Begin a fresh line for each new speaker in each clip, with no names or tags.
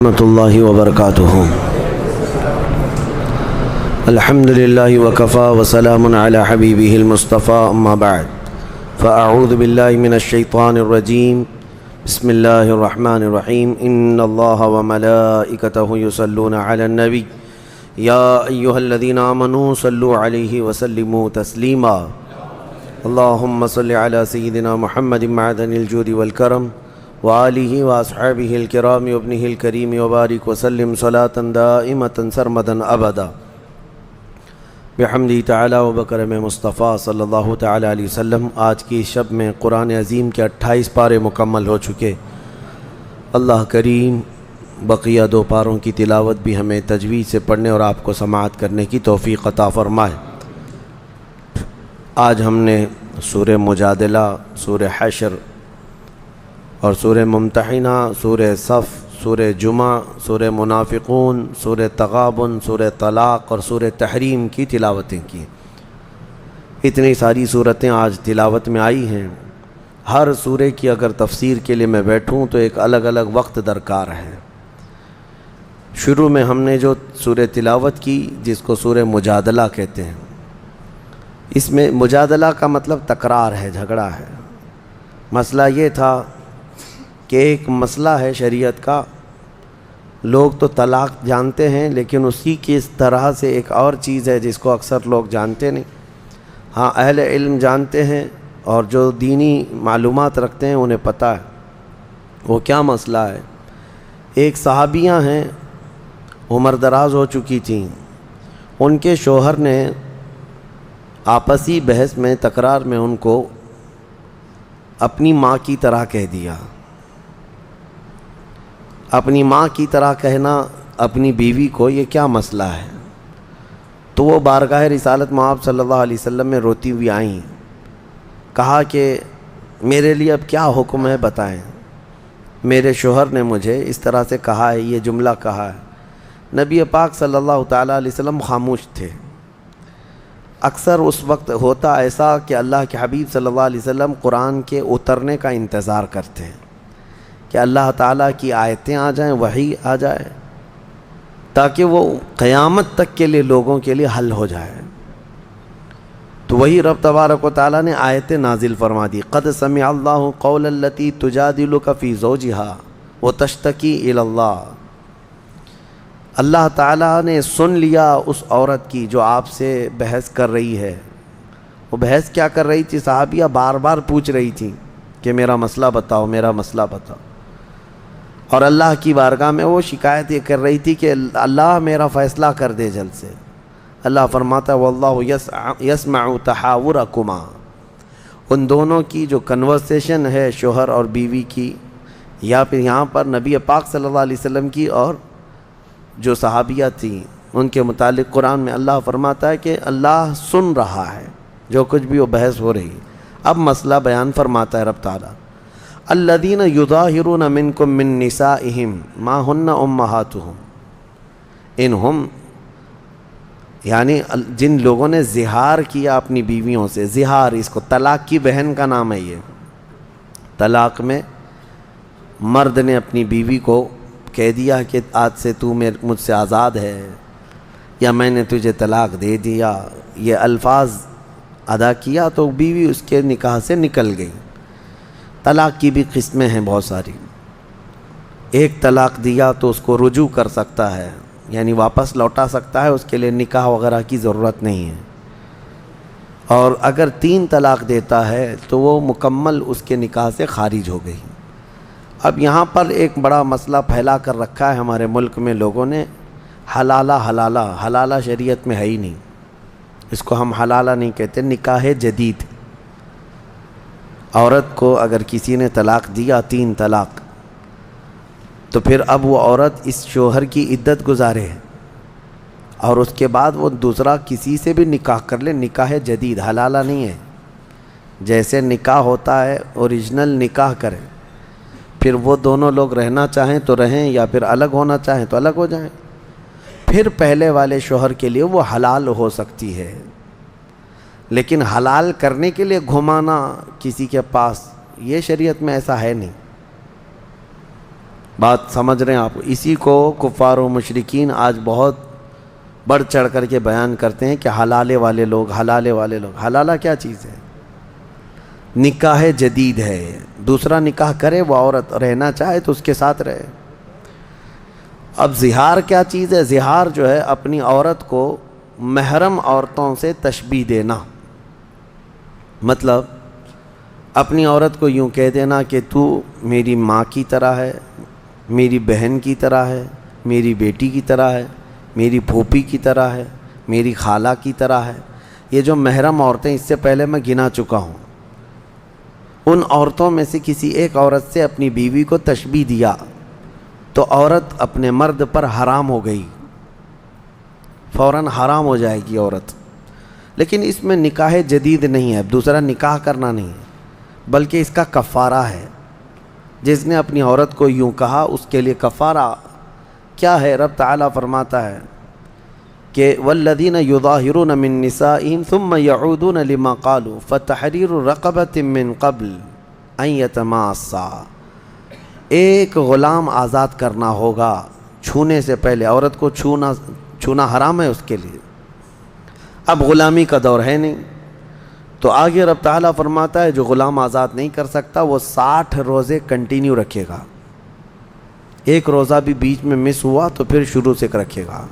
ورحمۃ اللہ وبرکاتہ۔ الحمد للہ وکفا وسلام علی حبیبہ المصطفیٰ، اما بعد فاعوذ باللہ من الشیطان الرجیم، بسم اللہ الرحمن الرحیم۔ ان اللہ وملائکتہ یصلون علی النبی یا ایہا الذین آمنوا صلوا علیہ وسلموا تسلیما۔ اللہم صل علی سیدنا محمد معدن الجود والکرم وآلہ واصحابہ الکرام وابنہ الکریم وبارک وسلم صلاة دائمة سرمدا ابدا بحمدہ تعالی وبکرم مصطفیٰ صلی اللہ تعالی علیہ وسلم۔ آج کی شب میں قرآن عظیم کے 28 پارے مکمل ہو چکے۔ اللہ کریم بقیہ 2 پاروں کی تلاوت بھی ہمیں تجوید سے پڑھنے اور آپ کو سماعت کرنے کی توفیق عطا فرمائے۔ آج ہم نے سورہ مجادلہ، سورہ حشر اور سورہ ممتحنہ، سورہ صف، سورہ جمعہ، سورہ منافقون، سورہ تغابن، سورہ طلاق اور سورہ تحریم کی تلاوتیں کی۔ اتنی ساری صورتیں آج تلاوت میں آئی ہیں۔ ہر سورہ کی اگر تفسیر کے لیے میں بیٹھوں تو ایک الگ الگ وقت درکار ہے۔ شروع میں ہم نے جو سورہ تلاوت کی جس کو سورہ مجادلہ کہتے ہیں، اس میں مجادلہ کا مطلب تکرار ہے، جھگڑا ہے۔ مسئلہ یہ تھا کہ ایک مسئلہ ہے شریعت کا، لوگ تو طلاق جانتے ہیں لیکن اسی کی اس طرح سے ایک اور چیز ہے جس کو اکثر لوگ جانتے نہیں۔ ہاں، اہل علم جانتے ہیں اور جو دینی معلومات رکھتے ہیں انہیں پتہ ہے وہ کیا مسئلہ ہے۔ ایک صحابیہ ہیں، عمر دراز ہو چکی تھیں، ان کے شوہر نے آپسی بحث میں، تکرار میں ان کو اپنی ماں کی طرح کہہ دیا۔ اپنی ماں کی طرح کہنا اپنی بیوی کو، یہ کیا مسئلہ ہے؟ تو وہ بارگاہ رسالت مآب صلی اللہ علیہ وسلم میں روتی ہوئی آئیں، کہا کہ میرے لیے اب کیا حکم ہے بتائیں، میرے شوہر نے مجھے اس طرح سے کہا ہے، یہ جملہ کہا ہے۔ نبی پاک صلی اللہ تعالیٰ علیہ وسلم خاموش تھے۔ اکثر اس وقت ہوتا ایسا کہ اللہ کے حبیب صلی اللہ علیہ وسلم قرآن کے اترنے کا انتظار کرتے ہیں کہ اللہ تعالیٰ کی آیتیں آ جائیں، وحی آ جائے، تاکہ وہ قیامت تک کے لیے لوگوں کے لیے حل ہو جائے۔ تو وہی رب تبارک و تعالیٰ نے آیتیں نازل فرما دی۔ قد سمع اللہ قول التی تجادلک فی زوجہا وتشتکی الی اللہ۔ اللہ تعالیٰ نے سن لیا اس عورت کی جو آپ سے بحث کر رہی ہے۔ وہ بحث کیا کر رہی تھی؟ صحابیہ بار بار پوچھ رہی تھی کہ میرا مسئلہ بتاؤ، میرا مسئلہ بتاؤ، اور اللہ کی بارگاہ میں وہ شکایت یہ کر رہی تھی کہ اللہ میرا فیصلہ کر دے جلد سے۔ اللہ فرماتا ہے واللہ یسمع تحاورکما۔ ان دونوں کی جو کنورسیشن ہے شوہر اور بیوی کی، یا پھر یہاں پر نبی پاک صلی اللہ علیہ وسلم کی اور جو صحابیہ تھیں ان کے متعلق قرآن میں اللہ فرماتا ہے کہ اللہ سن رہا ہے جو کچھ بھی وہ بحث ہو رہی۔ اب مسئلہ بیان فرماتا ہے رب تعالیٰ، الذین یظاہرون منکم من نسائہم ما ہن امہاتہم، انہم یعنی جن لوگوں نے زہار کیا اپنی بیویوں سے۔ زہار، اس کو طلاق کی بہن کا نام ہے۔ یہ طلاق میں مرد نے اپنی بیوی کو کہہ دیا کہ آج سے تو مجھ سے آزاد ہے، یا میں نے تجھے طلاق دے دیا، یہ الفاظ ادا کیا تو بیوی اس کے نکاح سے نکل گئی۔ طلاق کی بھی قسمیں ہیں بہت ساری۔ ایک طلاق دیا تو اس کو رجوع کر سکتا ہے، یعنی واپس لوٹا سکتا ہے، اس کے لیے نکاح وغیرہ کی ضرورت نہیں ہے۔ اور اگر 3 طلاق دیتا ہے تو وہ مکمل اس کے نکاح سے خارج ہو گئی۔ اب یہاں پر ایک بڑا مسئلہ پھیلا کر رکھا ہے ہمارے ملک میں لوگوں نے، حلالہ۔ حلالہ شریعت میں ہے ہی نہیں، اس کو ہم حلالہ نہیں کہتے، نکاح جدید۔ عورت کو اگر کسی نے طلاق دیا 3 طلاق، تو پھر اب وہ عورت اس شوہر کی عدت گزارے اور اس کے بعد وہ دوسرا کسی سے بھی نکاح کر لے، نکاح جدید، حلالہ نہیں ہے۔ جیسے نکاح ہوتا ہے اوریجنل نکاح کرے، پھر وہ دونوں لوگ رہنا چاہیں تو رہیں، یا پھر الگ ہونا چاہیں تو الگ ہو جائیں، پھر پہلے والے شوہر کے لیے وہ حلال ہو سکتی ہے۔ لیکن حلال کرنے کے لیے گھمانا کسی کے پاس، یہ شریعت میں ایسا ہے نہیں۔ بات سمجھ رہے ہیں آپ؟ اسی کو کفار و مشرکین آج بہت بڑھ چڑھ کر کے بیان کرتے ہیں کہ حلالے والے لوگ، حلالے والے لوگ۔ حلالہ کیا چیز ہے؟ نکاح جدید ہے، دوسرا نکاح کرے وہ عورت، رہنا چاہے تو اس کے ساتھ رہے۔ اب زہار کیا چیز ہے؟ زہار جو ہے اپنی عورت کو محرم عورتوں سے تشبیہ دینا، مطلب اپنی عورت کو یوں کہہ دینا کہ تو میری ماں کی طرح ہے، میری بہن کی طرح ہے، میری بیٹی کی طرح ہے، میری پھوپھی کی طرح ہے، میری خالہ کی طرح ہے۔ یہ جو محرم عورتیں اس سے پہلے میں گنا چکا ہوں، ان عورتوں میں سے کسی ایک عورت سے اپنی بیوی کو تشبیہ دیا تو عورت اپنے مرد پر حرام ہو گئی، فوراً حرام ہو جائے گی عورت۔ لیکن اس میں نکاح جدید نہیں ہے، دوسرا نکاح کرنا نہیں ہے، بلکہ اس کا کفارہ ہے۔ جس نے اپنی عورت کو یوں کہا اس کے لیے کفارہ کیا ہے؟ رب تعالیٰ فرماتا ہے کہ والذین یظاہرون من نسائہم ثم یعودون لما قالوا فتحریر رقبۃ من قبل ان یتماسا۔ ایک غلام آزاد کرنا ہوگا چھونے سے پہلے، عورت کو چھونا حرام ہے اس کے لیے۔ اب غلامی کا دور ہے نہیں، تو آگے رب تعالیٰ فرماتا ہے جو غلام آزاد نہیں کر سکتا وہ 60 روزے کنٹینیو رکھے گا، ایک روزہ بھی بیچ میں مس ہوا تو پھر شروع سے رکھے گا۔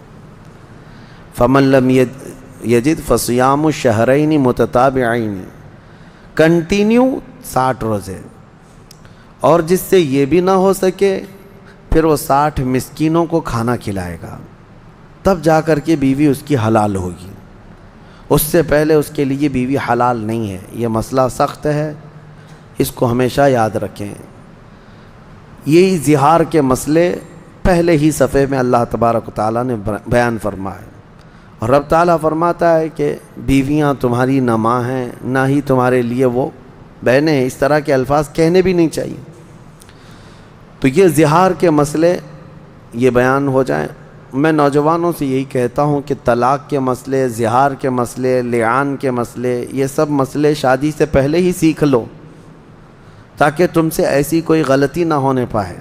فمن لم یجد فصیام الشہرین متتابعین، کنٹینیو 60 روزے، اور جس سے یہ بھی نہ ہو سکے پھر وہ 60 مسکینوں کو کھانا کھلائے گا، تب جا کر کے بیوی اس کی حلال ہوگی، اس سے پہلے اس کے لیے بیوی حلال نہیں ہے۔ یہ مسئلہ سخت ہے، اس کو ہمیشہ یاد رکھیں۔ یہی زہار کے مسئلے پہلے ہی صفحے میں اللہ تبارک و تعالیٰ نے بیان فرمائے، اور رب تعالیٰ فرماتا ہے کہ بیویاں تمہاری نہ ماں ہیں نہ ہی تمہارے لیے وہ بہنیں ہیں۔ اس طرح کے الفاظ کہنے بھی نہیں چاہیے۔ تو یہ زہار کے مسئلے یہ بیان ہو جائیں۔ میں نوجوانوں سے یہی کہتا ہوں کہ طلاق کے مسئلے، زہار کے مسئلے، لعان کے مسئلے، یہ سب مسئلے شادی سے پہلے ہی سیکھ لو، تاکہ تم سے ایسی کوئی غلطی نہ ہونے پائے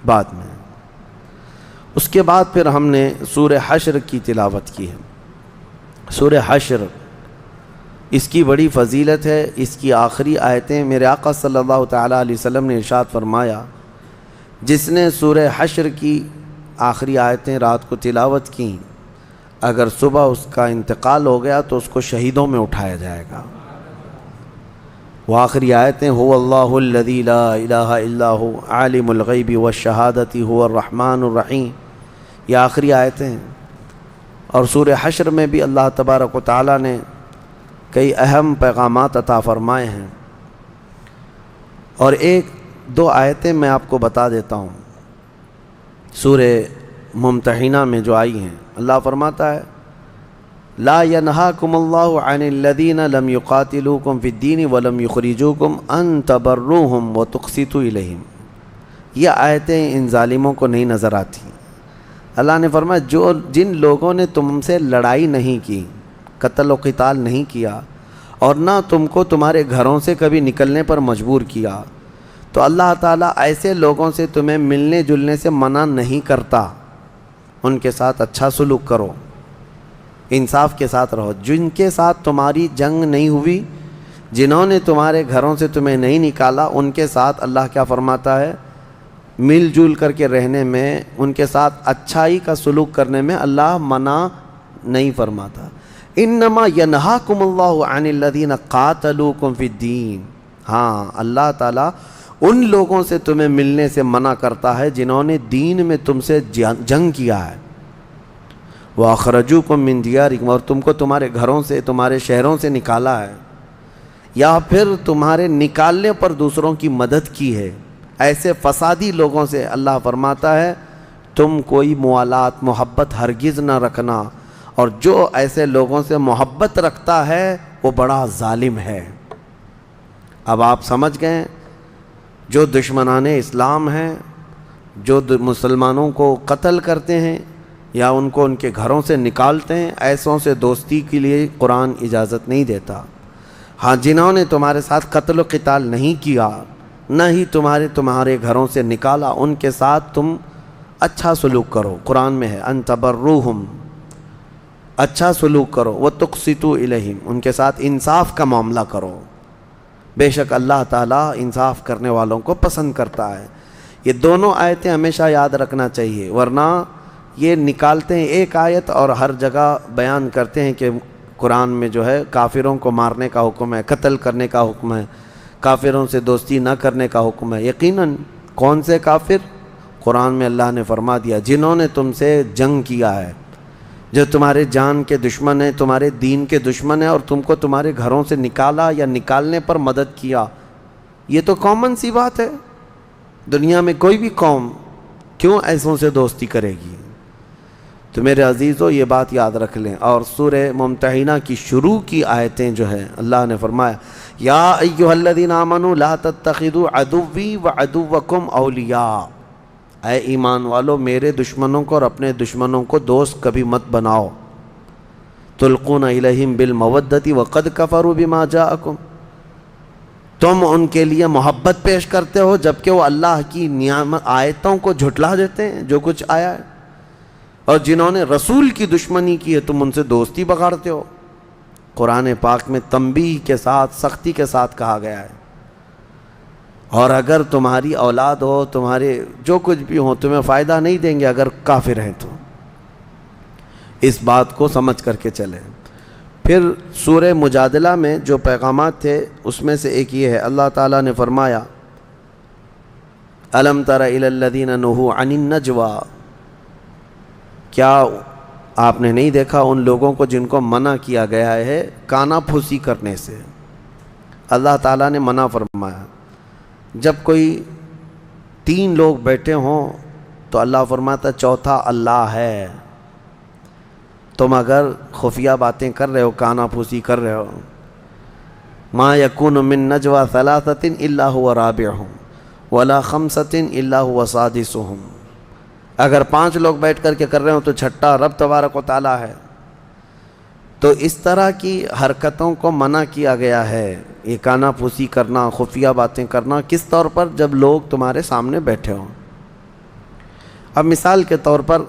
بعد میں۔ اس کے بعد پھر ہم نے سورہ حشر کی تلاوت کی ہے۔ سورہ حشر، اس کی بڑی فضیلت ہے۔ اس کی آخری آیتیں میرے آقا صلی اللہ تعالیٰ علیہ وسلم نے ارشاد فرمایا، جس نے سورہ حشر کی آخری آیتیں رات کو تلاوت کی، اگر صبح اس کا انتقال ہو گیا تو اس کو شہیدوں میں اٹھایا جائے گا۔ وہ آخری آیتیں هو اللہ الذی لا الہ الا هو عالم الغیب والشہادۃ هو الرحمن الرحیم، یہ آخری آیتیں ہیں۔ اور سورہ حشر میں بھی اللہ تبارک و تعالیٰ نے کئی اہم پیغامات عطا فرمائے ہیں، اور ایک دو آیتیں میں آپ کو بتا دیتا ہوں۔ سورہ ممتحنہ میں جو آئی ہیں، اللہ فرماتا ہے لا ينہاکم اللہ عن الذین لم یقاتلوکم فی الدین ولم یخرجوکم ان تبروہم وتقسطوا الیہم۔ یہ آیتیں ان ظالموں کو نہیں نظر آتی۔ اللہ نے فرمایا جن لوگوں نے تم سے لڑائی نہیں کی، قتل و قتال نہیں کیا، اور نہ تم کو تمہارے گھروں سے کبھی نکلنے پر مجبور کیا، تو اللہ تعالیٰ ایسے لوگوں سے تمہیں ملنے جلنے سے منع نہیں کرتا۔ ان کے ساتھ اچھا سلوک کرو، انصاف کے ساتھ رہو۔ جن کے ساتھ تمہاری جنگ نہیں ہوئی، جنہوں نے تمہارے گھروں سے تمہیں نہیں نکالا، ان کے ساتھ اللہ کیا فرماتا ہے؟ مل جل کر کے رہنے میں، ان کے ساتھ اچھائی کا سلوک کرنے میں اللہ منع نہیں فرماتا۔ انما ینہاکم اللہ عن الذین قاتلوکم فی الدین، ہاں اللہ تعالیٰ ان لوگوں سے تمہیں ملنے سے منع کرتا ہے جنہوں نے دین میں تم سے جنگ کیا ہے۔ وَأَخْرَجُوكُم مِّن دِيَارِكُمْ، اور تم کو تمہارے گھروں سے، تمہارے شہروں سے نکالا ہے، یا پھر تمہارے نکالنے پر دوسروں کی مدد کی ہے۔ ایسے فسادی لوگوں سے اللہ فرماتا ہے تم کوئی موالات، محبت ہرگز نہ رکھنا، اور جو ایسے لوگوں سے محبت رکھتا ہے وہ بڑا ظالم ہے۔ اب آپ سمجھ گئے، جو دشمنان اسلام ہیں، جو مسلمانوں کو قتل کرتے ہیں یا ان کو ان کے گھروں سے نکالتے ہیں، ایسوں سے دوستی کے لیے قرآن اجازت نہیں دیتا۔ ہاں جنہوں نے تمہارے ساتھ قتل و قتال نہیں کیا، نہ ہی تمہارے گھروں سے نکالا، ان کے ساتھ تم اچھا سلوک کرو۔ قرآن میں ہے ان تبروہم، اچھا سلوک کرو، وتقسطوا الیہم، ان کے ساتھ انصاف کا معاملہ کرو، بے شک اللہ تعالیٰ انصاف کرنے والوں کو پسند کرتا ہے۔ یہ دونوں آیتیں ہمیشہ یاد رکھنا چاہیے، ورنہ یہ نکالتے ہیں ایک آیت اور ہر جگہ بیان کرتے ہیں کہ قرآن میں جو ہے کافروں کو مارنے کا حکم ہے، قتل کرنے کا حکم ہے، کافروں سے دوستی نہ کرنے کا حکم ہے۔ یقیناً کون سے کافر؟ قرآن میں اللہ نے فرما دیا جنہوں نے تم سے جنگ کیا ہے، جو تمہارے جان کے دشمن ہیں، تمہارے دین کے دشمن ہیں، اور تم کو تمہارے گھروں سے نکالا یا نکالنے پر مدد کیا۔ یہ تو کامن سی بات ہے، دنیا میں کوئی بھی قوم کیوں ایسوں سے دوستی کرے گی؟ تو میرے عزیزو یہ بات یاد رکھ لیں۔ اور سورہ ممتحنہ کی شروع کی آیتیں جو ہیں اللہ نے فرمایا یا ایھا الذین آمنوا لا تتخذوا عدوی وعدوکم اولیاء، اے ایمان والو میرے دشمنوں کو اور اپنے دشمنوں کو دوست کبھی مت بناؤ۔ تلقون الیہم بالمودۃ وقد کفروا بما جاءکم، تم ان کے لیے محبت پیش کرتے ہو جبکہ وہ اللہ کی نعمت آیتوں کو جھٹلا دیتے ہیں جو کچھ آیا ہے، اور جنہوں نے رسول کی دشمنی کی ہے تم ان سے دوستی بگاڑتے ہو۔ قرآن پاک میں تنبیہ کے ساتھ سختی کے ساتھ کہا گیا ہے۔ اور اگر تمہاری اولاد ہو، تمہارے جو کچھ بھی ہو، تمہیں فائدہ نہیں دیں گے اگر کافر ہیں تو اس بات کو سمجھ کر کے چلیں۔ پھر سورہ مجادلہ میں جو پیغامات تھے اس میں سے ایک یہ ہے، اللہ تعالیٰ نے فرمایا الم تر الی الذین نہوا عن النجوی، کیا آپ نے نہیں دیکھا ان لوگوں کو جن کو منع کیا گیا ہے کانا پھوسی کرنے سے؟ اللہ تعالیٰ نے منع فرمایا۔ جب کوئی 3 لوگ بیٹھے ہوں تو اللہ فرماتا چوتھا اللہ ہے۔ تم اگر خفیہ باتیں کر رہے ہو، کانا پھوسی کر رہے ہو، ما یکون من نجوى ثلاثۃ الا هو رابعهم ولا خمسۃ الا هو سادسهم، اگر 5 لوگ بیٹھ کر کے کر رہے ہوں تو چھٹا رب تبارک و تعالیٰ ہے۔ تو اس طرح کی حرکتوں کو منع کیا گیا ہے، یہ کانا پھوسی کرنا، خفیہ باتیں کرنا، کس طور پر؟ جب لوگ تمہارے سامنے بیٹھے ہوں۔ اب مثال کے طور پر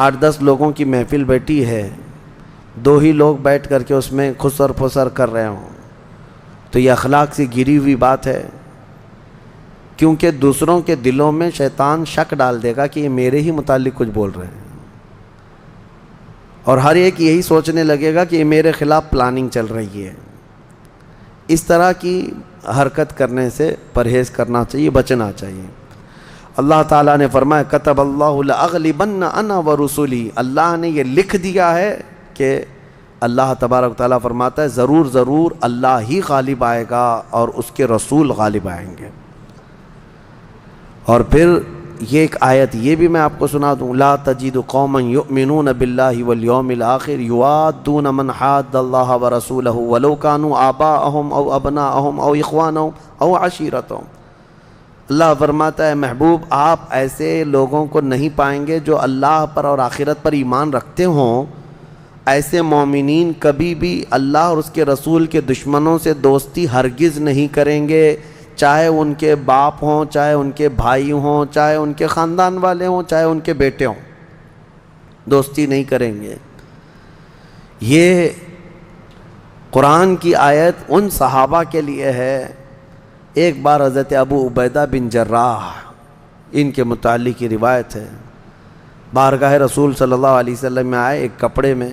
8-10 لوگوں کی محفل بیٹھی ہے، 2 ہی لوگ بیٹھ کر کے اس میں خسر پھسر کر رہے ہوں تو یہ اخلاق سے گری ہوئی بات ہے، کیونکہ دوسروں کے دلوں میں شیطان شک ڈال دے گا کہ یہ میرے ہی متعلق کچھ بول رہے ہیں، اور ہر ایک یہی سوچنے لگے گا کہ یہ میرے خلاف پلاننگ چل رہی ہے۔ اس طرح کی حرکت کرنے سے پرہیز کرنا چاہیے، بچنا چاہیے۔ اللہ تعالیٰ نے فرمایا کتب اللہ لأغلبن انا ورسلی، اللہ نے یہ لکھ دیا ہے کہ اللہ تبارک و تعالیٰ فرماتا ہے ضرور ضرور اللہ ہی غالب آئے گا اور اس کے رسول غالب آئیں گے۔ اور پھر یہ ایک آیت یہ بھی میں آپ کو سنا دوں، لا تجد قوما یؤمنون باللہ والیوم الآخر یوادون من حاد اللہ ورسولہ ولو کانوا آباءہم او ابناءہم او اخوانہم او عشیرتہم۔ اللہ فرماتا ہے محبوب آپ ایسے لوگوں کو نہیں پائیں گے جو اللہ پر اور آخرت پر ایمان رکھتے ہوں۔ ایسے مومنین کبھی بھی اللہ اور اس کے رسول کے دشمنوں سے دوستی ہرگز نہیں کریں گے، چاہے ان کے باپ ہوں، چاہے ان کے بھائی ہوں، چاہے ان کے خاندان والے ہوں، چاہے ان کے بیٹے ہوں، دوستی نہیں کریں گے۔ یہ قرآن کی آیت ان صحابہ کے لیے ہے۔ ایک بار حضرت ابو عبیدہ بن جراح، ان کے متعلق کی روایت ہے، بارگاہ رسول صلی اللہ علیہ وسلم میں آئے، ایک کپڑے میں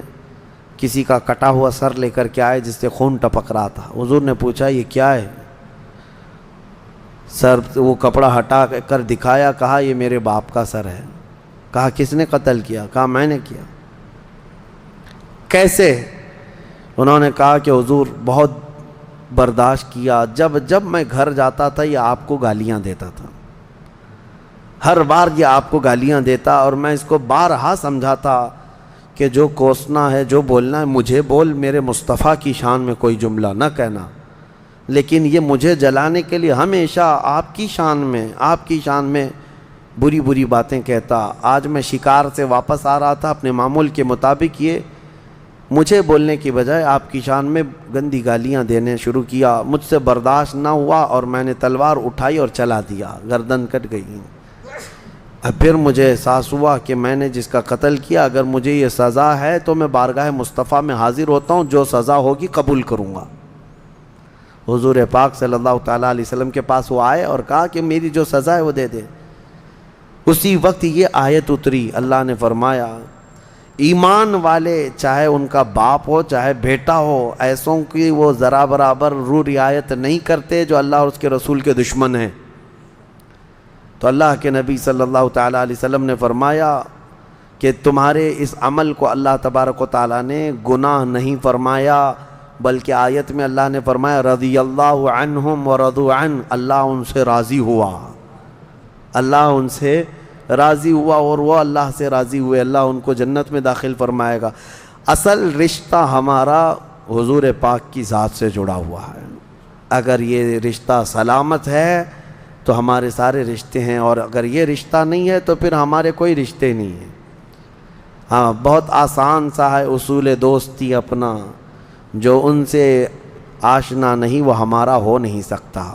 کسی کا کٹا ہوا سر لے کر کے آئے جس سے خون ٹپک رہا تھا۔ حضور نے پوچھا یہ کیا ہے؟ سر وہ کپڑا ہٹا کر دکھایا، کہا یہ میرے باپ کا سر ہے۔ کہا کس نے قتل کیا؟ کہا میں نے کیا۔ کیسے؟ انہوں نے کہا کہ حضور بہت برداشت کیا، جب جب میں گھر جاتا تھا یہ آپ کو گالیاں دیتا تھا، ہر بار یہ آپ کو گالیاں دیتا، اور میں اس کو بارہا سمجھاتا کہ جو کوسنا ہے، جو بولنا ہے مجھے بول، میرے مصطفیٰ کی شان میں کوئی جملہ نہ کہنا، لیکن یہ مجھے جلانے کے لیے ہمیشہ آپ کی شان میں بری بری باتیں کہتا۔ آج میں شکار سے واپس آ رہا تھا، اپنے معمول کے مطابق یہ مجھے بولنے کی بجائے آپ کی شان میں گندی گالیاں دینے شروع کیا. مجھ سے برداشت نہ ہوا اور میں نے تلوار اٹھائی اور چلا دیا, گردن کٹ گئی. اب پھر مجھے احساس ہوا کہ میں نے جس کا قتل کیا, اگر مجھے یہ سزا ہے تو میں بارگاہ مصطفیٰ میں حاضر ہوتا ہوں, جو سزا ہوگی قبول کروں گا. حضور پاک صلی اللہ تعالیٰ علیہ وسلم کے پاس وہ آئے اور کہا کہ میری جو سزا ہے وہ دے دے. اسی وقت یہ آیت اتری, اللہ نے فرمایا ایمان والے چاہے ان کا باپ ہو چاہے بیٹا ہو, ایسوں کی وہ ذرا برابر رو رعایت نہیں کرتے جو اللہ اور اس کے رسول کے دشمن ہیں. تو اللہ کے نبی صلی اللہ تعالیٰ علیہ وسلم نے فرمایا کہ تمہارے اس عمل کو اللہ تبارک و تعالیٰ نے گناہ نہیں فرمایا, بلکہ آیت میں اللہ نے فرمایا رضی اللہ عنہم ورضوا عنہ, اللہ ان سے راضی ہوا, اللہ ان سے راضی ہوا اور وہ اللہ سے راضی ہوئے, اللہ ان کو جنت میں داخل فرمائے گا. اصل رشتہ ہمارا حضور پاک کی ذات سے جڑا ہوا ہے. اگر یہ رشتہ سلامت ہے تو ہمارے سارے رشتے ہیں, اور اگر یہ رشتہ نہیں ہے تو پھر ہمارے کوئی رشتے نہیں ہیں. ہاں, بہت آسان سا ہے اصول دوستی اپنا, جو ان سے آشنا نہیں وہ ہمارا ہو نہیں سکتا.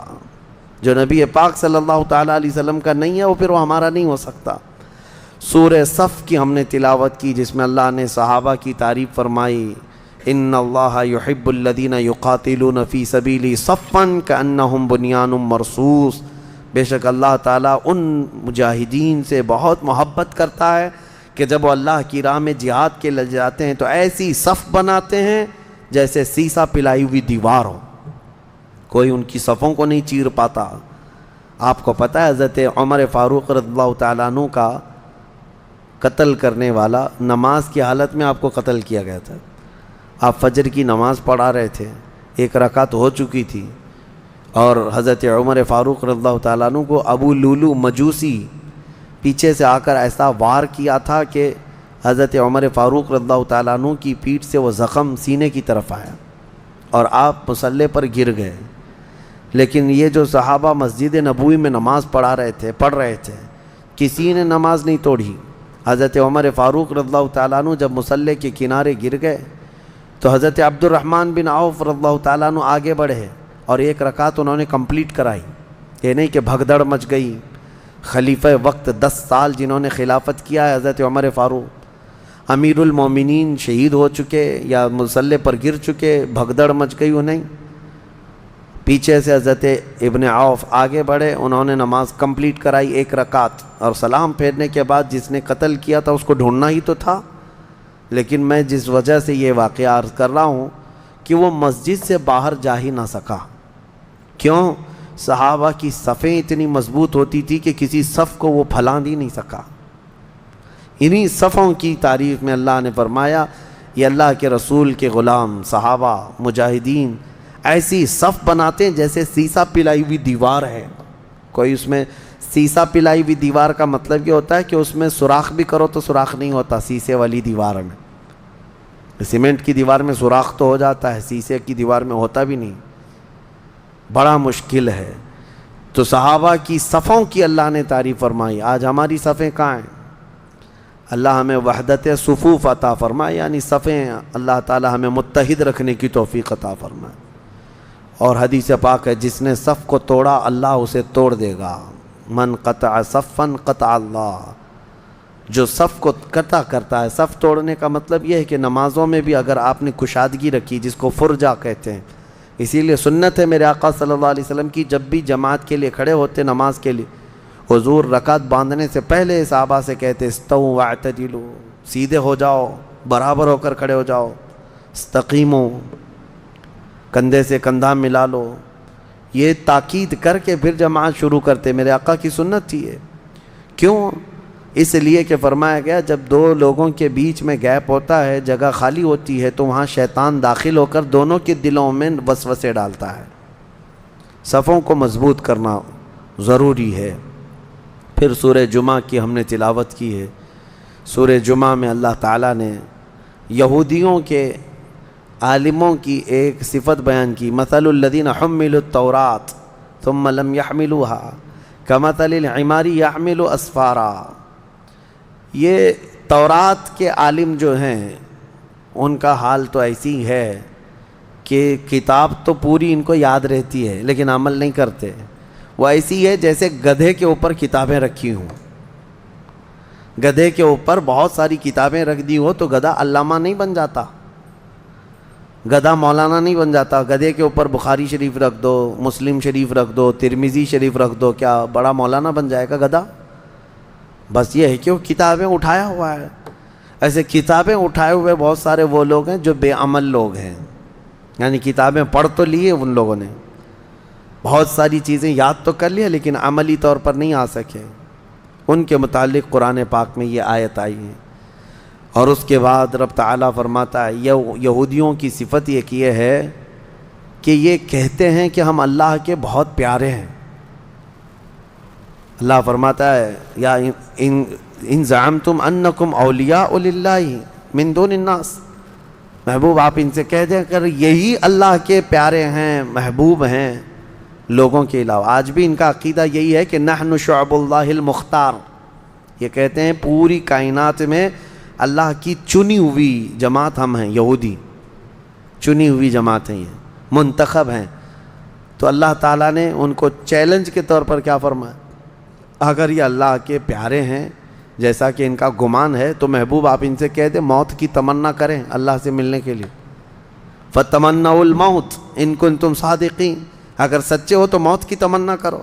جو نبی پاک صلی اللہ تعالیٰ علیہ وسلم کا نہیں ہے وہ پھر وہ ہمارا نہیں ہو سکتا. سورہ صف کی ہم نے تلاوت کی جس میں اللہ نے صحابہ کی تعریف فرمائی, ان اللہ یحب الذین یقاتلون فی سبیلہ صفا کأنہم بنیان مرصوص, بے شک اللہ تعالیٰ ان مجاہدین سے بہت محبت کرتا ہے کہ جب وہ اللہ کی راہ میں جہاد کے لے جاتے ہیں تو ایسی صف بناتے ہیں جیسے سیسا پلائی ہوئی دیوار ہو, کوئی ان کی صفوں کو نہیں چیر پاتا. آپ کو پتہ ہے حضرت عمر فاروق رضی اللہ تعالیٰ عنہ کا قتل کرنے والا نماز کی حالت میں آپ کو قتل کیا گیا تھا. آپ فجر کی نماز پڑھا رہے تھے, ایک رکعت ہو چکی تھی, اور حضرت عمر فاروق رضی اللہ تعالیٰ عنہ کو ابو لولو مجوسی پیچھے سے آ کر ایسا وار کیا تھا کہ حضرت عمر فاروق رضی اللہ تعالیٰ عنہ کی پیٹھ سے وہ زخم سینے کی طرف آیا اور آپ مصلے پر گر گئے. لیکن یہ جو صحابہ مسجد نبوی میں نماز پڑھ رہے تھے, کسی نے نماز نہیں توڑی. حضرت عمر فاروق رضی اللہ تعالیٰ عنہ جب مصلے کے کنارے گر گئے تو حضرت عبد الرحمن بن عوف رضی اللہ تعالیٰ عنہ آگے بڑھے اور ایک رکعت انہوں نے کمپلیٹ کرائی. یہ نہیں کہ بھگدڑ مچ گئی. خلیفہ وقت 10 سال جنہوں نے خلافت کیا ہے حضرت عمر فاروق, امیر المومنین شہید ہو چکے یا مصلے پر گر چکے, بھگدڑ مچ گئی انہیں. پیچھے سے حضرت ابن عوف آگے بڑھے, انہوں نے نماز کمپلیٹ کرائی ایک رکعت, اور سلام پھیرنے کے بعد جس نے قتل کیا تھا اس کو ڈھونڈنا ہی تو تھا. لیکن میں جس وجہ سے یہ واقعہ عرض کر رہا ہوں کہ وہ مسجد سے باہر جا ہی نہ سکا. کیوں؟ صحابہ کی صفیں اتنی مضبوط ہوتی تھی کہ کسی صف کو وہ پھلان ہی نہیں سکا. انہی صفوں کی تعریف میں اللہ نے فرمایا یہ اللہ کے رسول کے غلام صحابہ مجاہدین ایسی صف بناتے ہیں جیسے سیسا پلائی ہوئی دیوار ہے. کوئی اس میں سیسا پلائی ہوئی دیوار کا مطلب یہ ہوتا ہے کہ اس میں سوراخ بھی کرو تو سوراخ نہیں ہوتا. سیسے والی دیوار میں, سیمنٹ کی دیوار میں سوراخ تو ہو جاتا ہے, سیسے کی دیوار میں ہوتا بھی نہیں, بڑا مشکل ہے. تو صحابہ کی صفوں کی اللہ نے تعریف فرمائی. آج ہماری صفیں کہاں ہیں؟ اللہ ہمیں وحدت صفوف عطا فرمائے, یعنی صفیں اللہ تعالی ہمیں متحد رکھنے کی توفیق عطا فرمائے. اور حدیث پاک ہے جس نے صف کو توڑا اللہ اسے توڑ دے گا. من قطع صفا قطع اللہ, جو صف کو قطع کرتا ہے. صف توڑنے کا مطلب یہ ہے کہ نمازوں میں بھی اگر آپ نے کشادگی رکھی جس کو فرجہ کہتے ہیں, اسی لیے سنت ہے میرے آقا صلی اللہ علیہ وسلم کی, جب بھی جماعت کے لیے کھڑے ہوتے نماز کے لیے حضور رکعت باندھنے سے پہلے صحابہ سے کہتے استووا واعتدلوا, سیدھے ہو جاؤ, برابر ہو کر کھڑے ہو جاؤ, استقیموا, کندھے سے کندھا ملا لو. یہ تاکید کر کے پھر جماعت شروع کرتے. میرے آقا کی سنت تھی یہ. کیوں؟ اس لیے کہ فرمایا گیا جب دو لوگوں کے بیچ میں گیپ ہوتا ہے, جگہ خالی ہوتی ہے, تو وہاں شیطان داخل ہو کر دونوں کے دلوں میں وسوسے ڈالتا ہے. صفوں کو مضبوط کرنا ضروری ہے. پھر سورہ جمعہ کی ہم نے تلاوت کی ہے. سورہ جمعہ میں اللہ تعالیٰ نے یہودیوں کے عالموں کی ایک صفت بیان کی. مثل الذین حملوا التوراۃ ثم لم يحملوها کمثل الحمار يحمل اسفارا. یہ تورات کے عالم جو ہیں ان کا حال تو ایسی ہے کہ کتاب تو پوری ان کو یاد رہتی ہے لیکن عمل نہیں کرتے. وہ ایسی ہے جیسے گدھے کے اوپر کتابیں رکھی ہوں. گدھے کے اوپر بہت ساری کتابیں رکھ دی ہو تو گدھا علامہ نہیں بن جاتا, گدھا مولانا نہیں بن جاتا. گدھے کے اوپر بخاری شریف رکھ دو, مسلم شریف رکھ دو, ترمذی شریف رکھ دو, کیا بڑا مولانا بن جائے گا گدھا؟ بس یہ ہے کہ وہ کتابیں اٹھایا ہوا ہے. ایسے کتابیں اٹھائے ہوئے بہت سارے وہ لوگ ہیں جو بے عمل لوگ ہیں, یعنی کتابیں پڑھ تو لیے ان لوگوں نے, بہت ساری چیزیں یاد تو کر لیا لیکن عملی طور پر نہیں آ سکے. ان کے متعلق قرآن پاک میں یہ آیت آئی ہے. اور اس کے بعد رب تعالیٰ فرماتا ہے یہودیوں کی صفت یہ ہے کہ یہ کہتے ہیں کہ ہم اللہ کے بہت پیارے ہیں. اللہ فرماتا ہے یا ان زعمتم انکم اولیاء للہ من دون الناس, محبوب آپ ان سے کہہ دیں کر یہی اللہ کے پیارے ہیں, محبوب ہیں لوگوں کے علاوہ. آج بھی ان کا عقیدہ یہی ہے کہ نحن شعب اللہ المختار. یہ کہتے ہیں پوری کائنات میں اللہ کی چنی ہوئی جماعت ہم ہیں, یہودی چنی ہوئی جماعت ہیں, یہ منتخب ہیں. تو اللہ تعالیٰ نے ان کو چیلنج کے طور پر کیا فرمایا, اگر یہ اللہ کے پیارے ہیں جیسا کہ ان کا گمان ہے تو محبوب آپ ان سے کہہ دیں موت کی تمنا کریں اللہ سے ملنے کے لیے. فَتَمَنَّوُا الْمَوْتِ إِن كُنتُمْ صَادِقِينَ, اگر سچے ہو تو موت کی تمنا کرو.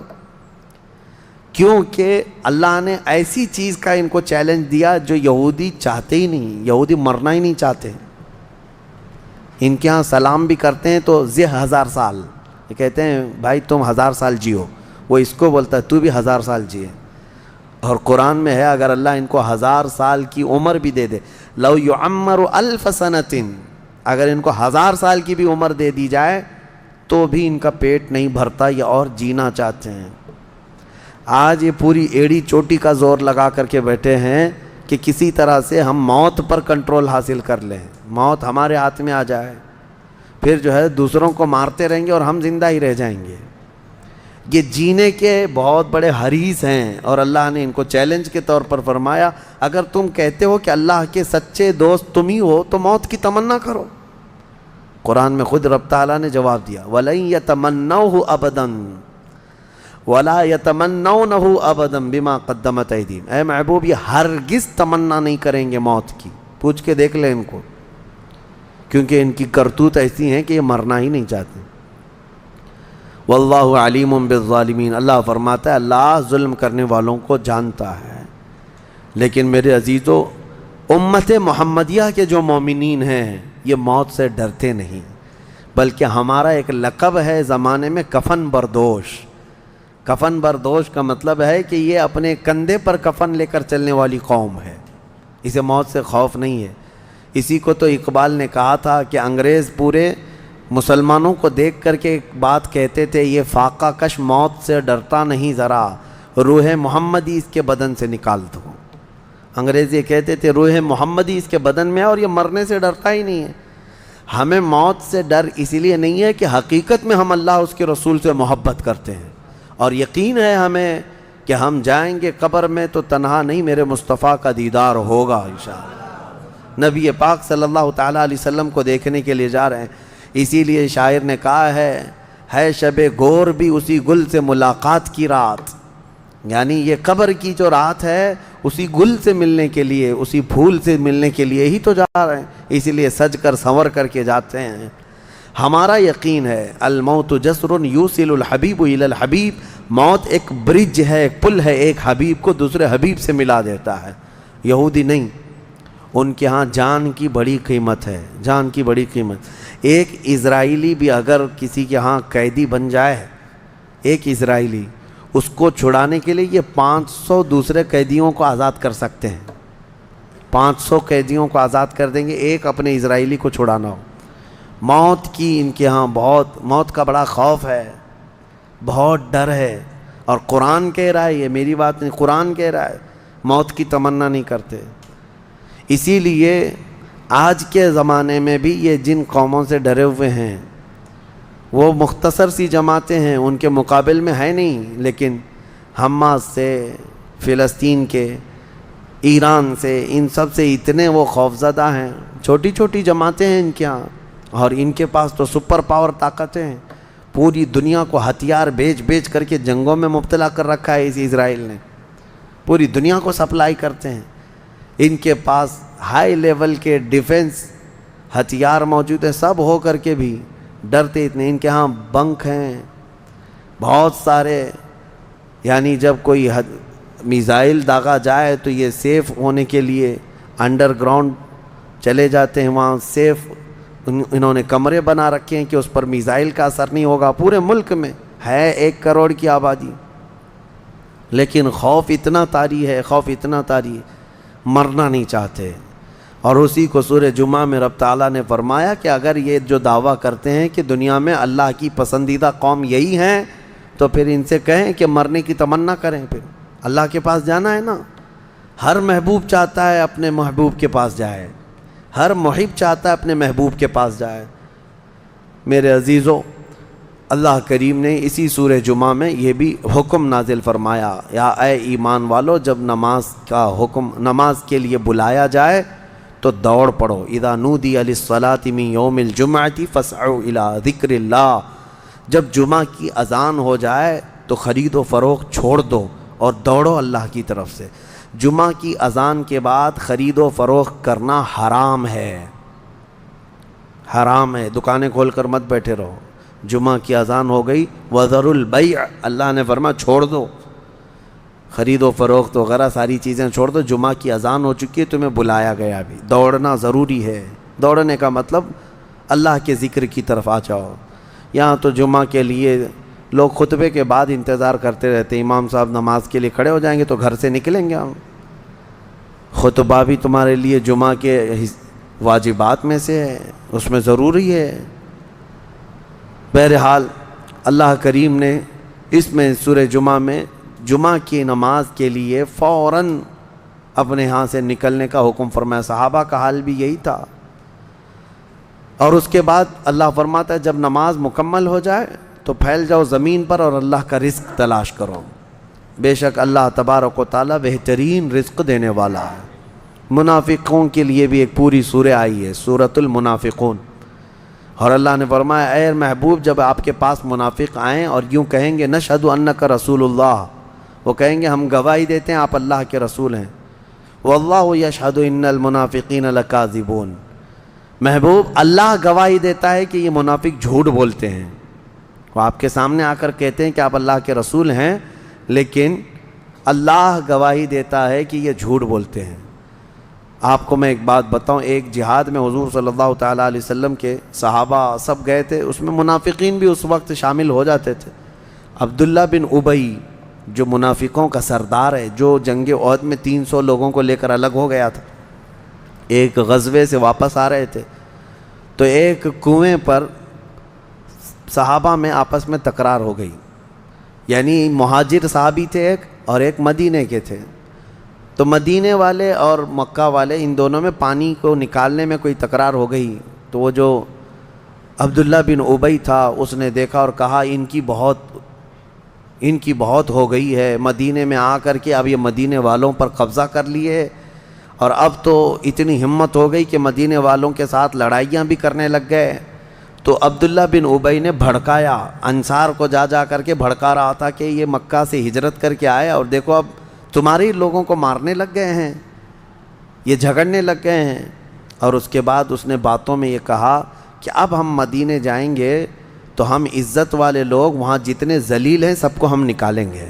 کیونکہ اللہ نے ایسی چیز کا ان کو چیلنج دیا جو یہودی چاہتے ہی نہیں, یہودی مرنا ہی نہیں چاہتے. ان کے ہاں سلام بھی کرتے ہیں تو 1000 سال, یہ کہتے ہیں بھائی تم 1000 سال جیو, وہ اس کو بولتا ہے تو بھی 1000 سال جیے. اور قرآن میں ہے اگر اللہ ان کو 1000 سال کی عمر بھی دے دے, لو یعمر 1000 سنۃ, اگر ان کو 1000 سال کی بھی عمر دے دی جائے تو بھی ان کا پیٹ نہیں بھرتا, یہ اور جینا چاہتے ہیں. آج یہ پوری ایڑی چوٹی کا زور لگا کر کے بیٹھے ہیں کہ کسی طرح سے ہم موت پر کنٹرول حاصل کر لیں, موت ہمارے ہاتھ میں آ جائے, پھر جو ہے دوسروں کو مارتے رہیں گے اور ہم زندہ ہی رہ جائیں گے. یہ جینے کے بہت بڑے حریص ہیں اور اللہ نے ان کو چیلنج کے طور پر فرمایا اگر تم کہتے ہو کہ اللہ کے سچے دوست تم ہی ہو تو موت کی تمنا کرو. قرآن میں خود رب تعالیٰ نے جواب دیا وَلَن يَتَمَنَّوْهُ أَبَدًا وَلَا يَتَمَنَّوْنَهُ أَبَدًا بِمَا قَدَّمَتْ أَيْدِيهِمْ. اے محبوب یہ ہرگز تمنا نہیں کریں گے موت کی, پوچھ کے دیکھ لیں ان کو, کیونکہ ان کی کرتوت ایسی ہیں کہ یہ مرنا ہی نہیں چاہتے. واللہ علیم بالظالمین, اللہ فرماتا ہے اللہ ظلم کرنے والوں کو جانتا ہے. لیکن میرے عزیزو, امت محمدیہ کے جو مومنین ہیں یہ موت سے ڈرتے نہیں, بلکہ ہمارا ایک لقب ہے زمانے میں کفن بردوش. کفن بردوش کا مطلب ہے کہ یہ اپنے کندھے پر کفن لے کر چلنے والی قوم ہے, اسے موت سے خوف نہیں ہے. اسی کو تو اقبال نے کہا تھا کہ انگریز پورے مسلمانوں کو دیکھ کر کے ایک بات کہتے تھے, یہ فاقہ کش موت سے ڈرتا نہیں, ذرا روح محمدی اس کے بدن سے نکال دو. انگریز یہ کہتے تھے روح محمدی اس کے بدن میں ہے اور یہ مرنے سے ڈرتا ہی نہیں ہے. ہمیں موت سے ڈر اسی لیے نہیں ہے کہ حقیقت میں ہم اللہ اس کے رسول سے محبت کرتے ہیں اور یقین ہے ہمیں کہ ہم جائیں گے قبر میں تو تنہا نہیں, میرے مصطفیٰ کا دیدار ہوگا انشاءاللہ. نبی پاک صلی اللہ تعالیٰ علیہ وسلم کو دیکھنے کے لیے جا رہے ہیں. اسی لیے شاعر نے کہا ہے شب گور بھی اسی گل سے ملاقات کی رات, یعنی یہ قبر کی جو رات ہے اسی گل سے ملنے کے لیے, اسی پھول سے ملنے کے لیے ہی تو جا رہے ہیں. اسی لیے سج کر سنور کر کے جاتے ہیں. ہمارا یقین ہے الموت جسر یوصل الحبیب الی الحبیب, موت ایک برج ہے, ایک پل ہے, ایک حبیب کو دوسرے حبیب سے ملا دیتا ہے. یہودی نہیں, ان کے ہاں جان کی بڑی قیمت ہے, جان کی بڑی قیمت. ایک اسرائیلی بھی اگر کسی کے ہاں قیدی بن جائے, ایک اسرائیلی, اس کو چھڑانے کے لیے یہ 500 دوسرے قیدیوں کو آزاد کر سکتے ہیں. 500 قیدیوں کو آزاد کر دیں گے ایک اپنے اسرائیلی کو چھڑانا ہو. موت کی ان کے ہاں بہت, موت کا بڑا خوف ہے, بہت ڈر ہے. اور قرآن کہہ رہا ہے, یہ میری بات نہیں, قرآن کہہ رہا ہے موت کی تمنا نہیں کرتے. اسی لیے آج کے زمانے میں بھی یہ جن قوموں سے ڈرے ہوئے ہیں وہ مختصر سی جماعتیں ہیں, ان کے مقابل میں ہے نہیں. لیکن حماس سے, فلسطین کے, ایران سے, ان سب سے اتنے وہ خوفزدہ ہیں. چھوٹی چھوٹی جماعتیں ہیں ان کے ہاں، اور ان کے پاس تو سپر پاور طاقتیں ہیں، پوری دنیا کو ہتھیار بیچ کر کے جنگوں میں مبتلا کر رکھا ہے اس اسرائیل نے، پوری دنیا کو سپلائی کرتے ہیں، ان کے پاس ہائی لیول کے ڈیفنس ہتھیار موجود ہیں، سب ہو کر کے بھی ڈرتے اتنے۔ ان کے ہاں بنک ہیں بہت سارے، یعنی جب کوئی میزائل داغا جائے تو یہ سیف ہونے کے لیے انڈر گراؤنڈ چلے جاتے ہیں، وہاں سیف انہوں نے کمرے بنا رکھے ہیں کہ اس پر میزائل کا اثر نہیں ہوگا۔ پورے ملک میں ہے 1 کروڑ کی آبادی، لیکن خوف اتنا طاری ہے، خوف اتنا طاری، مرنا نہیں چاہتے۔ اور اسی کو سورہ جمعہ میں رب تعالیٰ نے فرمایا کہ اگر یہ جو دعویٰ کرتے ہیں کہ دنیا میں اللہ کی پسندیدہ قوم یہی ہیں، تو پھر ان سے کہیں کہ مرنے کی تمنا کریں، پھر اللہ کے پاس جانا ہے نا۔ ہر محبوب چاہتا ہے اپنے محبوب کے پاس جائے، ہر محب چاہتا ہے اپنے محبوب کے پاس جائے۔ میرے عزیزو، اللہ کریم نے اسی سورہ جمعہ میں یہ بھی حکم نازل فرمایا، یا اے ایمان والو، جب نماز کے لیے بلایا جائے تو دوڑ پڑو۔ اذا نودی للصلاۃ من یوم الجمعۃ فاسعوا الی ذکر اللہ، جب جمعہ کی اذان ہو جائے تو خرید و فروخت چھوڑ دو اور دوڑو اللہ کی طرف سے۔ جمعہ کی اذان کے بعد خرید و فروخت کرنا حرام ہے، حرام ہے، دکانیں کھول کر مت بیٹھے رہو۔ جمعہ کی اذان ہو گئی، وذروا البیع، اللہ نے فرمایا چھوڑ دو، خرید و فروخت وغیرہ ساری چیزیں چھوڑ دو، جمعہ کی اذان ہو چکی ہے، تمہیں بلایا گیا بھی، دوڑنا ضروری ہے۔ دوڑنے کا مطلب اللہ کے ذکر کی طرف آ جاؤ۔ یہاں تو جمعہ کے لیے لوگ خطبے کے بعد انتظار کرتے رہتے، امام صاحب نماز کے لیے کھڑے ہو جائیں گے تو گھر سے نکلیں گے ہم۔ خطبہ بھی تمہارے لیے جمعہ کے واجبات میں سے ہے، اس میں ضروری ہے۔ بہرحال اللہ کریم نے اس میں سورہ جمعہ میں جمعہ کی نماز کے لیے فوراً اپنے ہاں سے نکلنے کا حکم فرمایا۔ صحابہ کا حال بھی یہی تھا۔ اور اس کے بعد اللہ فرماتا ہے جب نماز مکمل ہو جائے تو پھیل جاؤ زمین پر اور اللہ کا رزق تلاش کرو، بے شک اللہ تبارک و تعالیٰ بہترین رزق دینے والا ہے۔ منافقوں کے لیے بھی ایک پوری سورہ آئی ہے، سورۃ المنافقون، اور اللہ نے فرمایا اے محبوب جب آپ کے پاس منافق آئیں اور یوں کہیں گے نشہد انک رسول اللہ، وہ کہیں گے ہم گواہی دیتے ہیں آپ اللہ کے رسول ہیں، واللہ یشہد ان المنافقین لکاذبون، محبوب اللہ گواہی دیتا ہے کہ یہ منافق جھوٹ بولتے ہیں۔ وہ آپ کے سامنے آ کر کہتے ہیں کہ آپ اللہ کے رسول ہیں، لیکن اللہ گواہی دیتا ہے کہ یہ جھوٹ بولتے ہیں۔ آپ کو میں ایک بات بتاؤں، ایک جہاد میں حضور صلی اللہ تعالیٰ علیہ وسلم کے صحابہ سب گئے تھے، اس میں منافقین بھی اس وقت شامل ہو جاتے تھے۔ عبداللہ بن ابی جو منافقوں کا سردار ہے، جو جنگ احد میں 300 لوگوں کو لے کر الگ ہو گیا تھا، ایک غزوے سے واپس آ رہے تھے تو ایک کنویں پر صحابہ میں آپس میں تکرار ہو گئی، یعنی مہاجر صحابی تھے ایک اور ایک مدینے کے تھے، تو مدینے والے اور مکہ والے ان دونوں میں پانی کو نکالنے میں کوئی تکرار ہو گئی۔ تو وہ جو عبداللہ بن ابی تھا اس نے دیکھا اور کہا ان کی بہت ہو گئی ہے، مدینے میں آ کر کے اب یہ مدینے والوں پر قبضہ کر لیے، اور اب تو اتنی ہمت ہو گئی کہ مدینے والوں کے ساتھ لڑائیاں بھی کرنے لگ گئے۔ تو عبداللہ بن ابی نے بھڑکایا، انصار کو جا کر کے بھڑکا رہا تھا کہ یہ مکہ سے ہجرت کر کے آئے اور دیکھو اب تمہارے لوگوں کو مارنے لگ گئے ہیں، یہ جھگڑنے لگ گئے ہیں۔ اور اس کے بعد اس نے باتوں میں یہ کہا کہ اب ہم مدینے جائیں گے تو ہم عزت والے لوگ وہاں جتنے ذلیل ہیں سب کو ہم نکالیں گے۔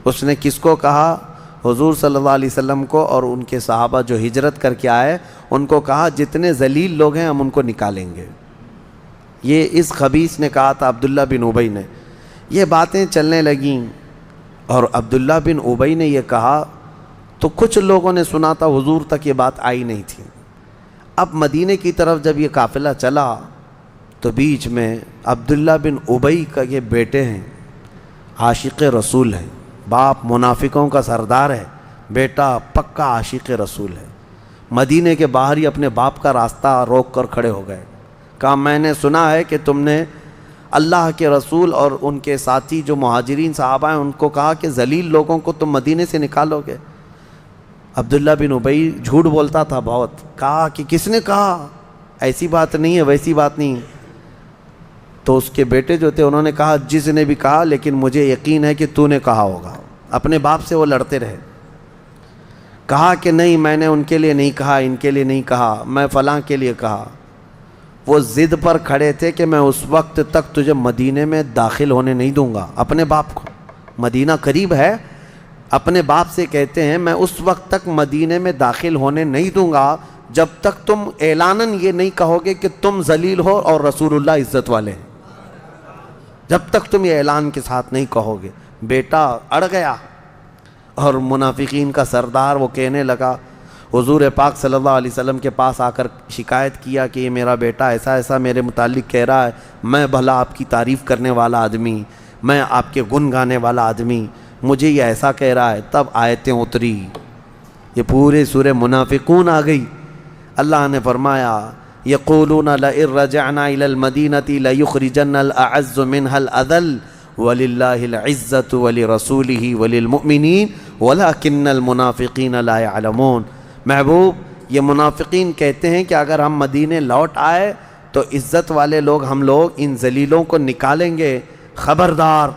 اس نے کس کو کہا؟ حضور صلی اللہ علیہ وسلم کو اور ان کے صحابہ جو ہجرت کر کے آئے ان کو کہا جتنے ذلیل لوگ ہیں ہم ان کو نکالیں گے۔ یہ اس خبیث نے کہا تھا عبداللہ بن ابی نے۔ یہ باتیں چلنے لگیں اور عبداللہ بن ابی نے یہ کہا تو کچھ لوگوں نے سنا تھا، حضور تک یہ بات آئی نہیں تھی۔ اب مدینے کی طرف جب یہ قافلہ چلا تو بیچ میں عبداللہ بن ابی کا یہ بیٹے ہیں، عاشق رسول ہیں، باپ منافقوں کا سردار ہے، بیٹا پکا عاشق رسول ہے، مدینے کے باہر ہی اپنے باپ کا راستہ روک کر کھڑے ہو گئے۔ کہا میں نے سنا ہے کہ تم نے اللہ کے رسول اور ان کے ساتھی جو مہاجرین صحابہ ہیں ان کو کہا کہ ذلیل لوگوں کو تم مدینے سے نکالو گے۔ عبداللہ بن ابی جھوٹ بولتا تھا بہت. کہا کہ کس نے کہا؟ ایسی بات نہیں ہے، ویسی بات نہیں. تو اس کے بیٹے جو تھے انہوں نے کہا جس نے بھی کہا لیکن مجھے یقین ہے کہ تو نے کہا ہوگا. اپنے باپ سے وہ لڑتے رہے. کہا کہ نہیں، میں نے ان کے لیے نہیں کہا، ان کے لیے نہیں کہا، میں فلاں کے لیے کہا. وہ ضد پر کھڑے تھے کہ میں اس وقت تک تجھے مدینے میں داخل ہونے نہیں دوں گا. اپنے باپ کو، مدینہ قریب ہے، اپنے باپ سے کہتے ہیں میں اس وقت تک مدینے میں داخل ہونے نہیں دوں گا جب تک تم اعلاناً یہ نہیں کہو گے کہ تم ذلیل ہو اور رسول اللہ عزت والے ہیں. جب تک تم یہ اعلان کے ساتھ نہیں کہو گے. بیٹا اڑ گیا اور منافقین کا سردار وہ کہنے لگا، حضور پاک صلی اللہ علیہ وسلم کے پاس آ کر شکایت کیا کہ یہ میرا بیٹا ایسا ایسا میرے متعلق کہہ رہا ہے، میں بھلا آپ کی تعریف کرنے والا آدمی، میں آپ کے گن گانے والا آدمی، مجھے یہ ایسا کہہ رہا ہے. تب آیتیں اتری، یہ پورے سورہ منافقون آ گئی. اللہ نے فرمایا یقولون لئن رجعنا الى المدینة لیخرجن الاعز منها الاذل وللہ العزة ولرسولہ وللمؤمنین ولکن المنافقین لا يعلمون. محبوب، یہ منافقین کہتے ہیں کہ اگر ہم مدینے لوٹ آئے تو عزت والے ہم لوگ ان ذلیلوں کو نکالیں گے. خبردار،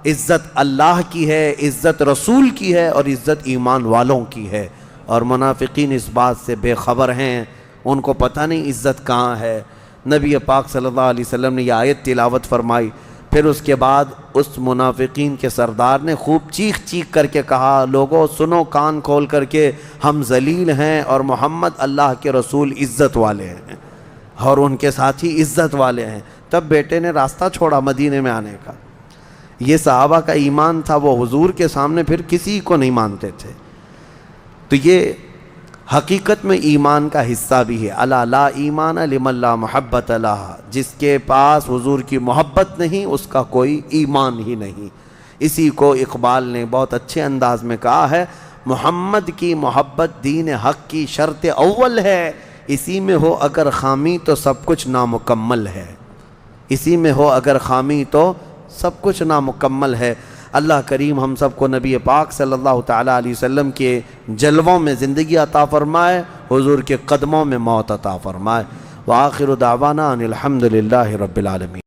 عزت اللہ کی ہے، عزت رسول کی ہے اور عزت ایمان والوں کی ہے. اور منافقین اس بات سے بے خبر ہیں، ان کو پتہ نہیں عزت کہاں ہے. نبی پاک صلی اللہ علیہ وسلم نے یہ آیت تلاوت فرمائی. پھر اس کے بعد اس منافقین کے سردار نے خوب چیخ چیخ کر کے کہا، لوگوں سنو کان کھول کر کے، ہم ذلیل ہیں اور محمد اللہ کے رسول عزت والے ہیں اور ان کے ساتھی عزت والے ہیں. تب بیٹے نے راستہ چھوڑا مدینے میں آنے کا. یہ صحابہ کا ایمان تھا، وہ حضور کے سامنے پھر کسی کو نہیں مانتے تھے. تو یہ حقیقت میں ایمان کا حصہ بھی ہے. الا لا ایمان لمن لا محبت لہ، جس کے پاس حضور کی محبت نہیں اس کا کوئی ایمان ہی نہیں. اسی کو اقبال نے بہت اچھے انداز میں کہا ہے، محمد کی محبت دین حق کی شرط اول ہے، اسی میں ہو اگر خامی تو سب کچھ نامکمل ہے. اسی میں ہو اگر خامی تو سب کچھ نامکمل ہے. اللہ کریم ہم سب کو نبی پاک صلی اللہ تعالیٰ علیہ وسلم کے جلووں میں زندگی عطا فرمائے، حضور کے قدموں میں موت عطا فرمائے. وآخر دعوانا ان الحمد للہ رب العالمین.